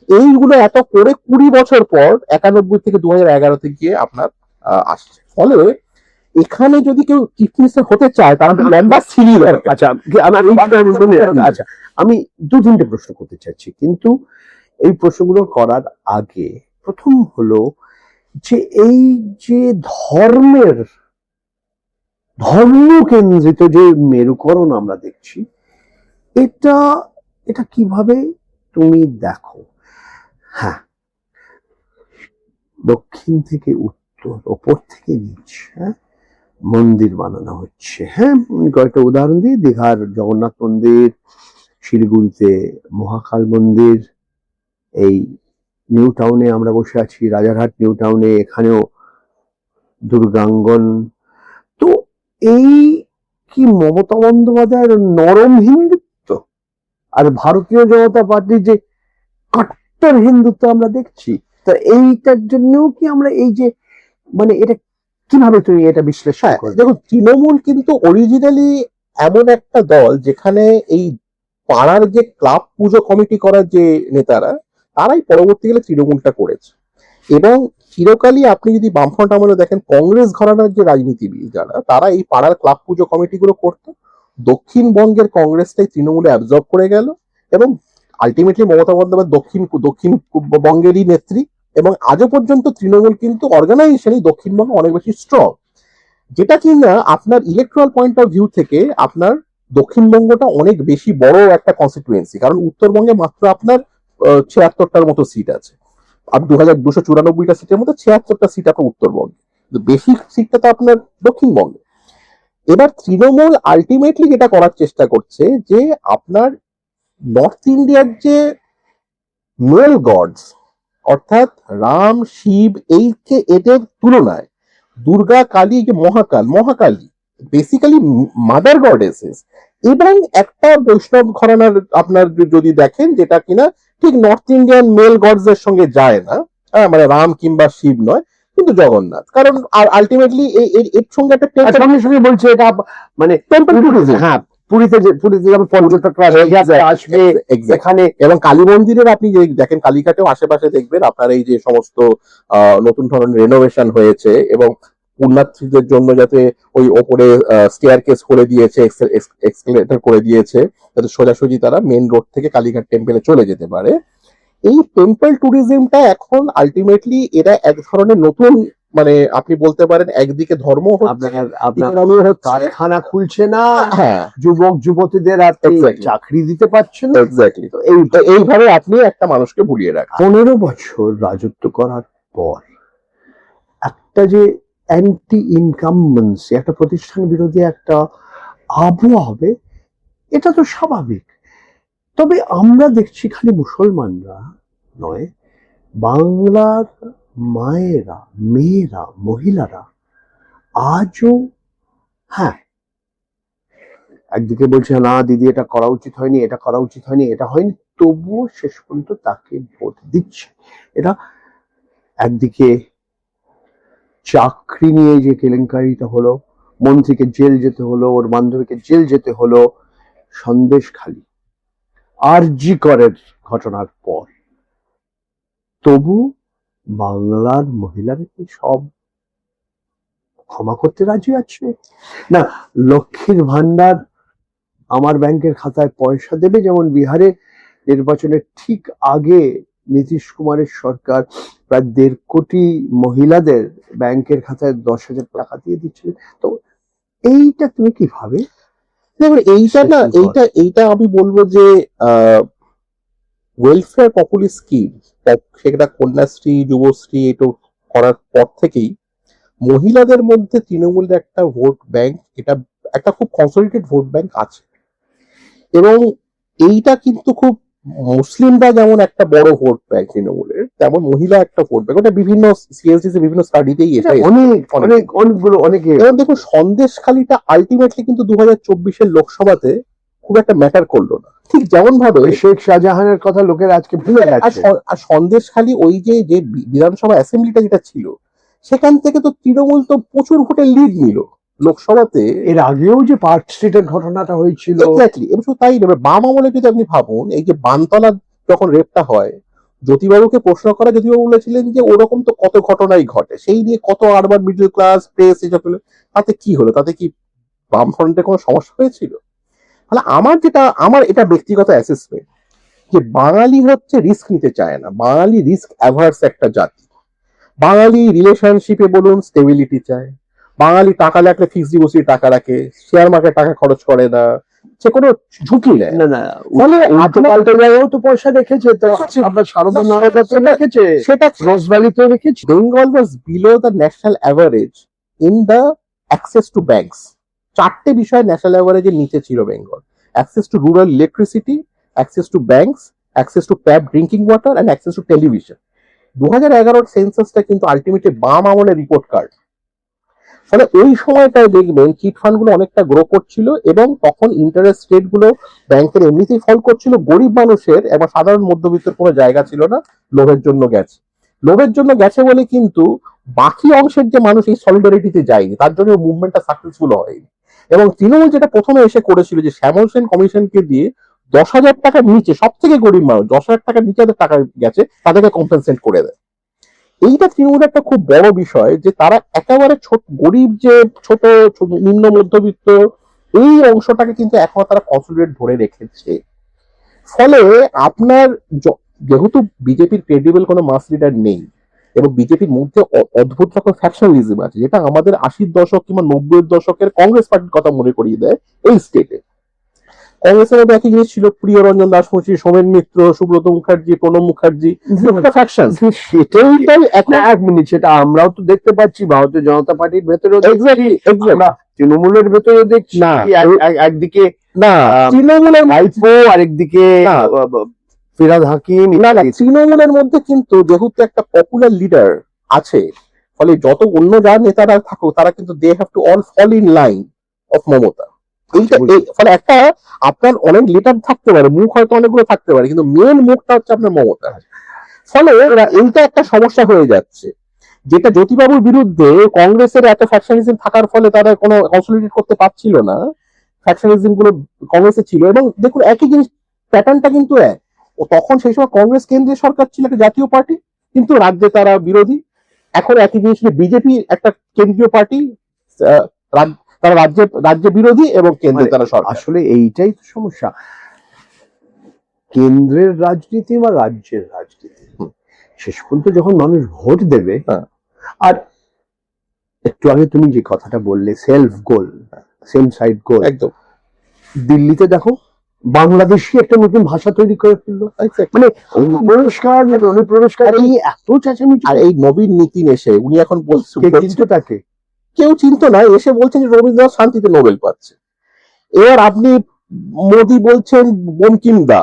এইগুলো এত করে 20 বছর পর 91 থেকে 2011-তে গিয়ে আপনার আসছে। ফলে এখানে যদি কেউ চিফ মিনিস্টার হতে চায়, তাহলে লম্বা সিঁড়ি দরকার। আচ্ছা, আমি 2-3টে প্রশ্ন করতে চাচ্ছি, কিন্তু এই প্রশ্নগুলো করার আগে প্রথম হলো যে এই যে ধর্ম কেন্দ্রিত যে মেরুকরণ আমরা দেখছি, এটা কিভাবে তুমি দেখো? হ্যাঁ, দক্ষিণ থেকে উত্তর, ওপর থেকে নিচ, হ্যাঁ, মন্দির বানানো হচ্ছে। হ্যাঁ, কয়েকটা উদাহরণ দিই, দীঘার জগন্নাথ মন্দির, শিলিগুড়িতে মহাকাল মন্দির, এই নিউ টাউনে আমরা বসে আছি, রাজারহাট নিউ টাউনে, এখানেও দুর্গাঙ্গন। তো এই কি মমতা বন্দ্যোপাধ্যায়ের নরম হিন্দুত্ব আর ভারতীয় জনতা পার্টির যে কট্টর হিন্দুত্ব আমরা দেখছি? তা এইটার জন্যও কি আমরা এই যে মানে এটা কিভাবে তুমি এটা বিশ্লেষণ করো? দেখুন, তৃণমূল কিন্তু অরিজিনালি এমন একটা দল যেখানে এই পাড়ার যে ক্লাব পুজো কমিটি করার যে নেতারা, তারাই পরবর্তীকালে তৃণমূলটা করেছে। এবং চিরকালই আপনি যদি বামফ্রন্ট আমলে দেখেন, কংগ্রেস ঘরানার যে রাজনীতিবিদ যারা, তারা এই পাড়ার ক্লাব পুজো কমিটিগুলো করতো। দক্ষিণবঙ্গের কংগ্রেসটাই তৃণমূলে অ্যাবজর্ব করে গেল, এবং আলটিমেটলি মমতা বন্দ্যোপাধ্যায় দক্ষিণবঙ্গেরই নেত্রী, এবং আজও পর্যন্ত তৃণমূল কিন্তু অর্গানাইজেশনই দক্ষিণবঙ্গে অনেক বেশি স্ট্রং, যেটা কিনা আপনার ইলেকট্রাল পয়েন্ট অফ ভিউ থেকে আপনার দক্ষিণবঙ্গটা অনেক বেশি বড় একটা কনস্টিটুয়েন্সি, কারণ উত্তরবঙ্গে মাত্র আপনার 76টার মতো সিট আছে, আর 2294টা সিটের মধ্যে 76টা সিট আপনার উত্তরবঙ্গে, বেশি সিটটা তো আপনার দক্ষিণবঙ্গে। এবার তৃণমূল আলটিমেটলি যেটা করার চেষ্টা করছে যে আপনার নর্থ ইন্ডিয়ার যে মেল গডস, অর্থাৎ রাম শিব এদের তুলনায় দুর্গা কালী, যে মহাকালী বেসিক্যালি মাদার গডেসেস, এবং একটা বৈষ্ণব ঘরানার আপনার যদি দেখেন যেটা কিনা ঠিক নর্থ ইন্ডিয়ান মেল গডস এর সঙ্গে যায় না, মানে রাম কিংবা শিব নয়, কিন্তু জগন্নাথ, কারণ আলটিমেটলি এর সঙ্গে একটা সঙ্গে সঙ্গে বলছে এটা মানে টেম্পল ট্যুরিজম। হ্যাঁ, পুরীতে যেমন পর্যটকরা আসবে এখানে, এবং কালী মন্দিরের আপনি যে দেখেন কালীঘাটেও আশেপাশে দেখবেন আপনার এই যে সমস্ত নতুন ধরনের রেনোভেশন হয়েছে, এবং পুণ্যার্থীদের জন্য যাতে ওই ওপরে স্টেয়ার কেস করে দিয়েছে, এক্সকেলেটর করে দিয়েছে, যাতে সোজাসুজি তারা মেন রোড থেকে কালীঘাট টেম্পলে চলে যেতে পারে। এই টেম্পল ট্যুরিজমটা এখন আলটিমেটলি এরা এক ধরনের নতুন, মানে আপনি বলতে পারেন একদিকে ধর্ম কারখানা খুলছে না, হ্যাঁ, যুবক যুবতীদের আর চাকরি দিতে পারছে না, এক্স্যাক্টলি। তো এইভাবে আপনি একটা মানুষকে ভুলিয়ে রাখেন। 15 বছর রাজত্ব করার পর একটা যে অ্যান্টি ইনকামবেন্সি, একটা প্রতিষ্ঠান বিরোধী একটা আবহাওয়া হবে, এটা তো স্বাভাবিক। তবে আমরা দেখছি খালি মুসলমানরা নয়, বাংলার মায়েরা, মেয়েরা, মহিলারা আজও, হ্যাঁ, একদিকে বলছে না দিদি এটা করা উচিত হয়নি, এটা করা উচিত হয়নি, এটা হয়নি, তবুও শেষ পর্যন্ত তাকে ভোট দিচ্ছে। এটা একদিকে চাকরি নিয়ে যে কেলেঙ্কারিটা হলো, মন্ত্রীকে জেল যেতে হলো, ওর বান্ধবীকে জেল যেতে হলো, সন্দেশখালি আরজি করের ঘটনার পর, তবু বাংলার মহিলারা কি সব ক্ষমা করতে রাজি আছে? না, লক্ষ্মীর ভান্ডার আমার ব্যাংকের খাতায় পয়সা দেবে, যেমন বিহারে নির্বাচনের ঠিক আগে নীতিশ কুমারের সরকার প্রায় 1.5 কোটি মহিলাদের ব্যাংকের খাতায় 10,000 টাকা দিয়ে দিচ্ছিল। তো এইটা তুমি কিভাবে? এইটা না, এইটা আমি বলবো যে ওয়েলফেয়ার পপুলিস্ট স্কিম, সেটা কন্যাশ্রী, যুবশ্রী, এটা করার পর থেকেই মহিলাদের মধ্যে তৃণমূলের একটা ভোট ব্যাংক, এটা একটা খুব কনসলিডেটেড ভোট ব্যাংক আছে, এবং এইটা কিন্তু খুব, মুসলিমরা যেমন একটা বড় ভোট ব্যাংক তৃণমূলের, তেমন মহিলা একটা ভোট ব্যাংক, ওটা বিভিন্ন সিএসডিতে বিভিন্ন স্টাডিতেই এটাই অনেকে। এবং দেখুন সন্দেশখালিটা আলটিমেটলি কিন্তু 2024-এর লোকসভাতে খুব একটা ম্যাটার করলো না, ঠিক যেমন ভাবে শেখ শাহজাহানের কথা লোকের আজকে ভুলে গেছে। আর সন্দেশখালি ওই যে বিধানসভা অ্যাসেম্বলিটা যেটা ছিল, সেখান থেকে তো তৃণমূল তো প্রচুর ভোটে লিড নিল লোকসভাতে। এর আগেও যে পার্ক স্ট্রিটের ঘটনাটা হয়েছিল, এক্স্যাক্টলি, এবং শুধু তাই নেবে, বাম আমলে যদি আপনি ভাবুন, এই যে বানতলা যখন রেপটা হয়, জ্যোতিবাবুকে প্রশ্ন করা, জ্যোতিবাবু বলেছিলেন যে ওরকম তো কত ঘটনাই ঘটে, সেই নিয়ে কত আরবান মিডল ক্লাস প্রেস এসব হলো, তাতে কি হলো, তাতে কি বাম ফ্রন্টে কোনো সমস্যা হয়েছিল? তাহলে আমার এটা ব্যক্তিগত অ্যাসেসমেন্ট যে বাঙালি হচ্ছে রিস্ক নিতে চায় না, বাঙালি রিস্ক অ্যাভার্স একটা জাতি, বাঙালি রিলেশনশিপে বলুন স্টেবিলিটি চায়, বাঙালি টাকা লাগলে ফিক্সড ডিপোজিট টাকা রাখে, শেয়ার মার্কেট টাকা খরচ করে না, সে কোনো ঝুঁকি নেয় না। ফলে পাল্টে জায়গাও তো পয়সা রেখেছে, তো আপনার সারদানগরে রেখেছে, সেটা রোজ ভ্যালিতে রেখেছে। Bengal was below the national average in the access to banks. 4টে বিষয় ন্যাশনাল অ্যাভারেজের নিচে ছিল Bengal: access to rural electricity, access to banks, access to tap drinking water and access to television. 2011-র সেন্সাসটা কিন্তু আলটিমেটলি বাম আমলের রিপোর্ট কার্ড। ফলে ওই সময়টায় দেখবেন চিট ফান্ড গুলো অনেকটা গ্রো করছিল, এবং তখন ইন্টারেস্ট রেট গুলো ব্যাংকের এমনিতেই ফল করছিল। গরিব মানুষের এবং সাধারণ মধ্যবিত্তের কোনো জায়গা ছিল না, লোভের জন্য গেছে বলে কিন্তু বাকি অংশের যে মানুষ এই সলিডারিটিতে যায়নি, তার জন্য মুভমেন্টটা সাকসেসফুল হয়নি। এবং তৃণমূল যেটা প্রথমে এসে করেছিল যে শ্যামল সেন কমিশনকে দিয়ে 10,000 টাকার নিচে, সব থেকে গরিব মানুষ 10,000 টাকার নিচে যাদের টাকা গেছে তাদেরকে কম্পেনসেট করে দেয়। এইটা তৃণমূলের একটা খুব বড় বিষয় যে তারা একেবারে গরিব, যে ছোট নিম্ন মধ্যবিত্ত এই অংশটাকে কিন্তু এখন তারা কনসলিডেট ধরে রেখেছে। ফলে আপনার যেহেতু বিজেপির ক্রেডিবল কোনো মাস লিডার নেই এবং বিজেপির মধ্যে অদ্ভুত রকম ফ্যাকশনালিজম আছে, যেটা আমাদের 80-র দশক কিংবা 90-এর দশকের কংগ্রেস পার্টির কথা মনে করিয়ে দেয়। এই স্টেটে কংগ্রেসের মধ্যে একই জিনিস ছিল, প্রিয় রঞ্জন দাস মুন্সি, সোমেন মিত্র, সুব্রত মুখার্জি, প্রণব মুখার্জি, ফ্যাকশন। সেটাই এক মিনিট, সেটা আমরাও তো দেখতে পাচ্ছি ভারতীয় জনতা পার্টির ভেতরে, তৃণমূলের ভেতরে দেখছি না একদিকে না তৃণমূলের ভাইপো, আরেকদিকে ফিরাদ হাকিম। না তৃণমূলের মধ্যে কিন্তু যেহেতু একটা পপুলার লিডার আছে, ফলে যত অন্য যা নেতারা থাকুক তারা কিন্তু they have to all fall in line of Mamata. এইটা ফলে একটা আপনার অনেক লিডার থাকতে পারে, মুখ হয়তো অনেকগুলো থাকতে পারে, কিন্তু মেন মুখটা হচ্ছে আপনার মমতা। ফলে এইটা একটা সমস্যা হয়ে যাচ্ছে, যেটা জ্যোতিবাবুর বিরুদ্ধে কংগ্রেসের এত ফ্যাকশনিজম থাকার ফলে তারা কোনো কনসলিডেট করতে পারছিল না। ফ্যাকশনিজম গুলো কংগ্রেসে ছিল, এবং দেখুন একই জিনিস প্যাটার্নটা কিন্তু এক। ও তখন সেই সময় কংগ্রেস কেন্দ্রীয় সরকার ছিল একটা জাতীয় পার্টি, কিন্তু রাজ্যে তারা বিরোধী। এখন একই জিনিস বিজেপি একটা কেন্দ্রীয় পার্টি, তারা রাজ্যে বিরোধী এবং কেন্দ্রে তারা সরকার। আসলে এইটাই তো সমস্যা, কেন্দ্রের রাজনীতি বা রাজ্যের রাজনীতি। শেষ পর্যন্ত যখন মানুষ ভোট দেবে, আর একটু আগে তুমি যে কথাটা বললে সেলফ গোল, সেম সাইড গোল, একদম। দিল্লিতে দেখো বাংলাদেশি একটা নতুন ভাষা তৈরি করে ফেললো, মানে অনুপ্রবেশকার এত চেঁচামেচি। আর এই নবীন নীতিন এসে উনি এখন বলছেন, কিন্তু তাকে কেউ চিন্তা নাই, এসে বলছেন যে রবীন্দ্রনাথ শান্তিতে নোবেল পাচ্ছে। এবার আপনি মোদি বলছেন বঙ্কিম দা,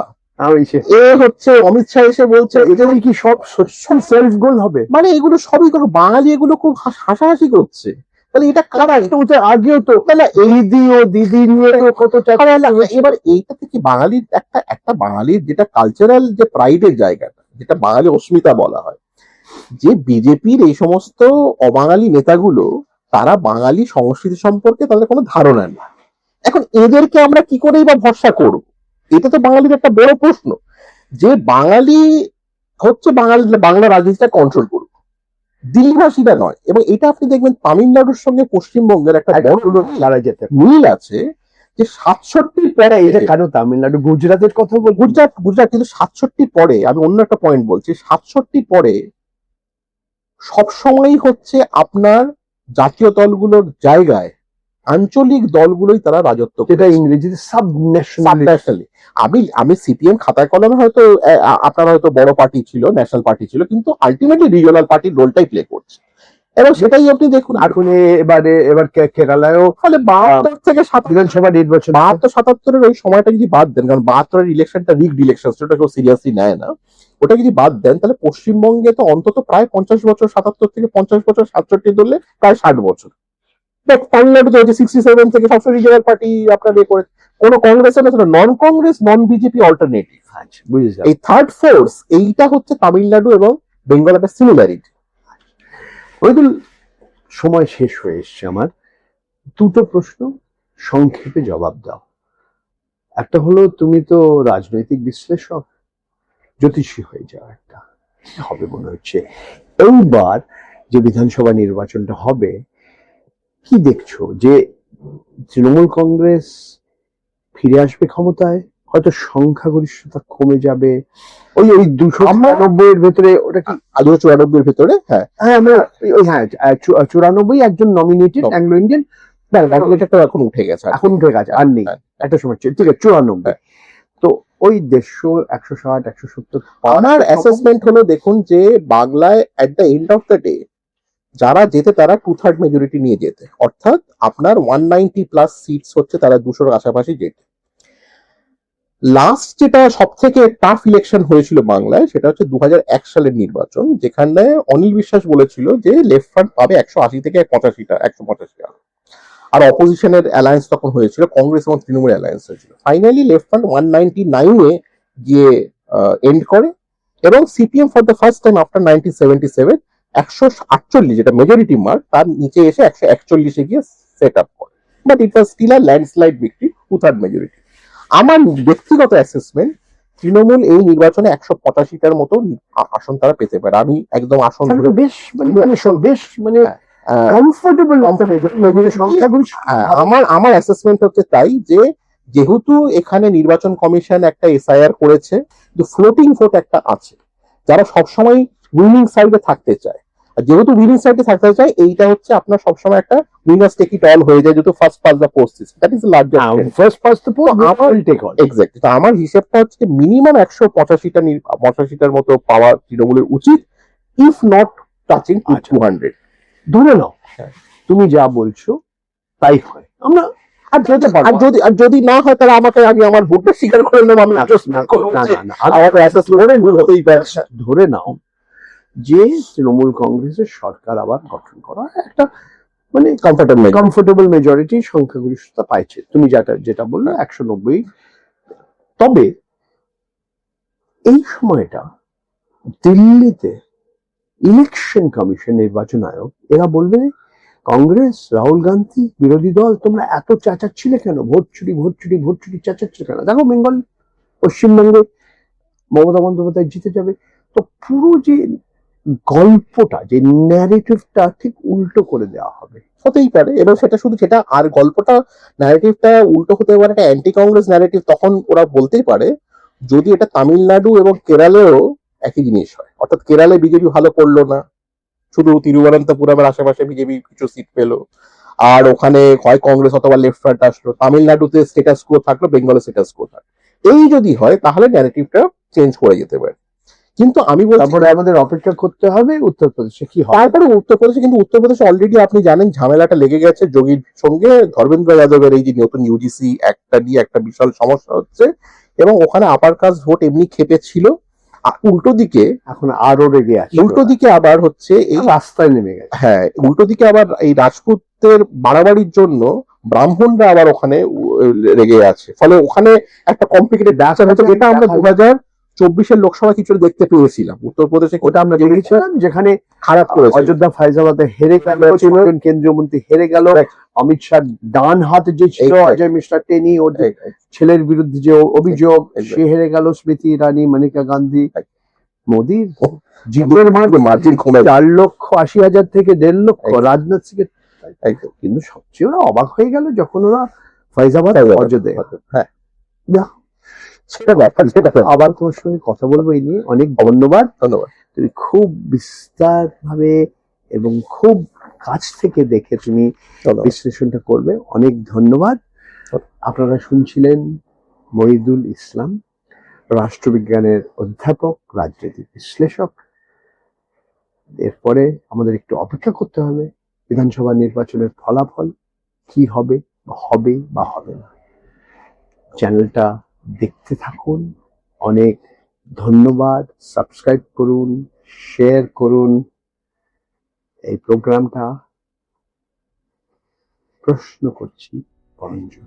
এ হচ্ছে অমিত শাহ এসে বলছে, এটা কি সব সেলফ গোল হবে? মানে এগুলো সবই কোনো বাঙালি এগুলো খুব হাসাহাসি করছে। তাহলে এটা কারা? আগেও তো দিদি ও দিদি নিয়ে কত টাকা। এবার এইটা থেকে বাঙালির একটা বাঙালির যেটা কালচারাল যে প্রাইডের জায়গাটা, যেটা বাঙালি অস্মিতা বলা হয়, যে বিজেপির এই সমস্ত অবাঙালি নেতাগুলো তারা বাঙালি সংস্কৃতি সম্পর্কে তাদের কোনো ধারণা নেই। এখন এদেরকে আমরা কি করেই বা ভরসা করব? এটা তো বাঙালির একটা বড় প্রশ্ন, যে বাঙালি হচ্ছে বাংলা রাজনীতিটা কন্ট্রোল করুক, দিল্লিভাষীরা নয়। এবং এটা আপনি দেখবেন তামিলনাড়ুর সঙ্গে পশ্চিমবঙ্গের একটা বড় মিল আছে, যে 67-র পরে, এটা কেন তামিলনাড়ু, গুজরাটের কথা বল, গুজরাট কিন্তু 67-র পরে, আমি অন্য একটা পয়েন্ট বলছি, 67-র পরে সবসময়ই হচ্ছে আপনার জাতীয় দলগুলোর জায়গায় আঞ্চলিক দলগুলোই তারা রাজত্ব, যেটা ইংরেজিতে সাবন্যাশনালি। আমি সিপিএম খাতায় কলমে হয়তো আপনার হয়তো বড় পার্টি ছিল, ন্যাশনাল পার্টি ছিল, কিন্তু আলটিমেটলি রিজিওনাল পার্টির রোলটাই প্লে করছে। এবং সেটাই আপনি দেখুন এখন এবার কেরালায়ও, ফলে 72 থেকে বিধানসভা নির্বাচন, 72-77-এর ওই সময়টা যদি বাদ দেন, কারণ 72-এর ইলেকশনটা রিগড ইলেকশন, সেটা কেউ সিরিয়াসলি নেয় না, ওটা যদি বাদ দেন, তাহলে পশ্চিমবঙ্গে তো অন্তত প্রায় 50 বছর, 77 থেকে 50 বছর, 67 ধরলে প্রায় 60 বছর। তামিলনাড়ু তো 67 থেকে সবসময় রিজিওনাল পার্টি আপনার ইয়ে করে, কোন কংগ্রেসের না, নন কংগ্রেস, নন বিজেপি অল্টারনেটিভ। এই থার্ড ফোর্স, এইটা হচ্ছে তামিলনাড়ু এবং বেঙ্গল একটা সিমিলারিটি। ওইগুলো সময় শেষ হয়ে এসছে আমার, দুটো প্রশ্ন সংক্ষেপে জবাব দাও। একটা হলো, তুমি তো রাজনৈতিক বিশ্লেষক, জ্যোতিষী হয়ে যাও, একটা কি হবে মনে হচ্ছে এইবার যে বিধানসভা নির্বাচনটা হবে, কি দেখছো? যে তৃণমূল কংগ্রেস ফিরে আসবে ক্ষমতায়, হয়তো সংখ্যাগরিষ্ঠতা কমে যাবে, ওই 294-এর ভেতরে, ওটা কি 294-এর ভেতরে? হ্যাঁ, আমরা 94 একজন নমিনেটেড অ্যাংলো ইন্ডিয়ান, এটা এখন উঠে গেছে, আর নেই, একটা সময় ছিল, ঠিক আছে 94। তো ওই 150, 160, 170। আমার অ্যাসেসমেন্ট হলো, দেখুন যে বাংলায় at the end of the day যারা যেতে তারা 2/3 মেজরিটি নিয়ে যেতে, অর্থাৎ আপনার 190+ সিটস হচ্ছে তারা 200-র কাছাকাছি যেতে। লাস্ট যেটা সব থেকে টাফ ইলেকশন হয়েছিল বাংলায়, সেটা হচ্ছে 2001 সালের নির্বাচন, যেখানে অনিল বিশ্বাস বলেছিল যে লেফট ফ্রন্ট পাবে 180 থেকে 185টা, আর অপোজিশনের অ্যালায়েন্স তখন হয়েছিল, কংগ্রেস এবং তৃণমূল অ্যালায়েন্স হয়েছিল। ফাইনালি লেফট ফ্রন্ট 199-এ গিয়ে এন্ড করে, এবং CPM for the first time after 1977 148, যেটা মেজরিটি মার্ক, তার নিচে এসে 141-এ গিয়ে সেট আপ করে। But it was still a landslide victory, 2/3 majority. আমার ব্যক্তিগত অ্যাসেসমেন্ট, তৃণমূল এই নির্বাচনে 185টার মতো আসন তারা পেতে পারে। আমি একদম আসন বেশ মানে কমফোর্টেবল আমার অ্যাসেসমেন্ট হচ্ছে তাই যে যেহেতু এখানে নির্বাচন কমিশন একটা এসআইআর করেছে, কিন্তু ফ্লোটিং ভোট একটা আছে, যারা সবসময় উইনিং সাইডে থাকতে চায়। আর যেহেতু উইনিং সাইডে থাকতে চায়, এইটা হচ্ছে আপনার সবসময় একটা উইনার্স টেক ইট অল হয়ে যায়, যেহেতু first pass the post system, that is larger first first exactly. তো আমার হিসেবটা হচ্ছে মিনিমাম 185টার মতো পাওয়া তৃণমূলের উচিত, ইফ নট টাচিং 200। ধরে নাও তুমি যা বলছো তাই হয়, আমরা আর যদি না হয় তাহলে আমি আমার ভোটটা স্বীকার করে নেবো, আমি হতেই পারে। ধরে নাও যে তৃণমূল কংগ্রেসের সরকার আবার গঠন করা একটা মানে কমফোর্টেবল মেজরিটি সংখ্যাগরিষ্ঠতা পাইছে, তুমি যেটা বললে 190। তবে এই সময়টা দিল্লিতে ইলেকশন কমিশন, নির্বাচন আয়োগ, এরা বলবে কংগ্রেস, রাহুল গান্ধী, বিরোধী দল, তোমরা এত চেঁচাচ্ছিলে কেন, ভোট চুরি চেঁচাচ্ছিলে কেন? দেখো বেঙ্গল, পশ্চিমবঙ্গে মমতা বন্দ্যোপাধ্যায় জিতে যাবে। তো পুরো যে গল্পটা, যে ন্যারেটিভটা ঠিক উল্টো করে দেওয়া হবে। হতেই পারে, এবং সেটা আর গল্পটা ন্যারেটিভটা উল্টো হতে পারে, একটা অ্যান্টি কংগ্রেস ন্যারেটিভ। তখন ওরা বলতেই পারে যদি এটা তামিলনাড়ু এবং কেরালেও একই জিনিস হয়, অর্থাৎ কেরালে বিজেপি ভালো করলো না, শুধু তিরুবনন্তপুরমের আশেপাশে বিজেপি কিছু সিট পেলো, আর ওখানে হয় কংগ্রেস অথবা লেফট ফ্রন্ট আসলো, তামিলনাড়ুতে স্টেটাস কো থাকলো, বেঙ্গলে স্টেটাস কো থাকলো, এই যদি হয় তাহলে ন্যারেটিভটা চেঞ্জ করে যেতে পারে। কিন্তু আমি বলছি তারপরে আমাদের অপেক্ষা করতে হবে উত্তরপ্রদেশে কি হয়। তারপরে উত্তরপ্রদেশে, কিন্তু উত্তরপ্রদেশে অলরেডি আপনি জানেন ঝামেলাটা লেগে গেছে যোগীর সঙ্গে। ধর্মেন্দ্র যাদবের এই যে নতুন ইউজিসি একটা নিয়ে একটা বিশাল সমস্যা হচ্ছে, এবং ওখানে আপার কাস্ট ভোট এমনি খেপে ছিল। উল্টো দিকে এখন আরো রেগে আছে, উল্টো দিকে আবার হচ্ছে এই রাস্তায় নেমে গেছে। হ্যাঁ, উল্টো দিকে আবার এই রাজপুতের বাড়াবাড়ির জন্য ব্রাহ্মণরা আবার ওখানে রেগে আছে, ফলে ওখানে একটা কমপ্লিকেটেড ব্যাপার হচ্ছে, যেটা আমরা 2024 লোকসভা কিছু দেখতে পেয়েছিলাম উত্তরপ্রদেশে, ওটা আমরা দেখেছিলাম, যেখানে খারাপ করে অযোধ্যা ফায়জাবাদে হেরে গেল, কেন্দ্রীয় মন্ত্রী হেরে গেল, অমিত শাহ ডান হাতে যে ছিল অজয় মিশ্রা টেনি, ওর ছেলের বিরুদ্ধে যে অভিযোগ, সে হেরে গেল, স্মৃতি ইরানি, মনিকা গান্ধী। মোদির জীবনের মার্জিন কমে 4,80,000 থেকে 1.5 লক্ষ, রাজনাথ সিং এর। কিন্তু সবচেয়ে ওরা অবাক হয়ে গেল যখন ওরা ফায়জাবাদ অযোধ্যা। হ্যাঁ, আবার তোমার সঙ্গে কথা বলবো এই নিয়ে। অনেক ধন্যবাদ। তুমি খুব বিস্তার ভাবে এবং খুব কাছ থেকে দেখে তুমি বিশ্লেষণটা করবে, অনেক ধন্যবাদ। আপনারা শুনছিলেন মহিদুল ইসলাম, রাষ্ট্রবিজ্ঞানের অধ্যাপক, রাজনীতি বিশ্লেষক। এরপরে আমাদের একটু অপেক্ষা করতে হবে বিধানসভা নির্বাচনের ফলাফল কি হবে বা হবে না। চ্যানেলটা দেখতে থাকুন। অনেক ধন্যবাদ। সাবস্ক্রাইব করুন, শেয়ার করুন। এই প্রোগ্রামটা প্রশ্ন করছি বরঞ্জন।